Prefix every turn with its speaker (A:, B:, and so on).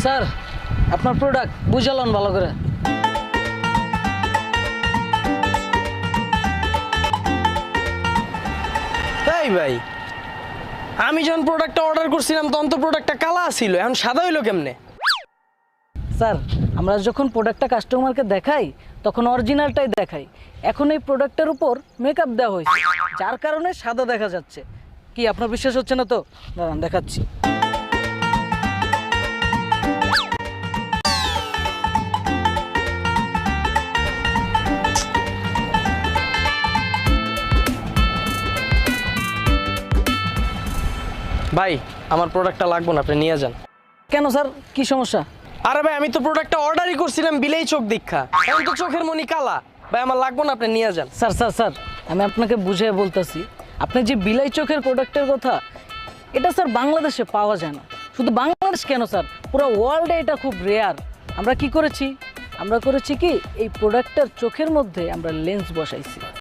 A: Sir আপনার product বুঝালন ভালো করে।
B: তাই ভাই, আমি যখন প্রোডাক্টটা অর্ডার করছিলাম তখন তো প্রোডাক্টটা কালা ছিল, এখন সাদা হইলো কেমনে?
A: স্যার আমরা যখন প্রোডাক্টটা কাস্টমারকে দেখাই তখন অরিজিনালটাই দেখাই। এখন এই প্রোডাক্টের উপর মেকআপ দেওয়া হয়েছে, যার কারণে সাদা দেখা যাচ্ছে। কি আপনার বিশ্বাস হচ্ছে না তো? দাঁড়ান দেখাচ্ছি।
B: ভাই আমার প্রোডাক্টটা লাগবে না, আপনি নিয়ে যান।
A: কেন স্যার, কি সমস্যা?
B: আরে ভাই, আমি তো প্রোডাক্টটা অর্ডারই করছিলাম বিলেই চোখ দীক্ষা, এখন তো চোখের মনি কালা। ভাই আমার লাগবে না, আপনি নিয়ে যান।
A: স্যার স্যার স্যার আমি আপনাকে বুঝিয়ে বলতেছি, আপনি যে বিলাই চোখের প্রোডাক্টের কথা, এটা স্যার বাংলাদেশে পাওয়া যায় না। শুধু বাংলাদেশ কেন স্যার, পুরো ওয়ার্ল্ডে এটা খুব রেয়ার। আমরা কি করেছি, আমরা করেছি কি এই প্রোডাক্টটার চোখের মধ্যে আমরা লেন্স বসাইছি।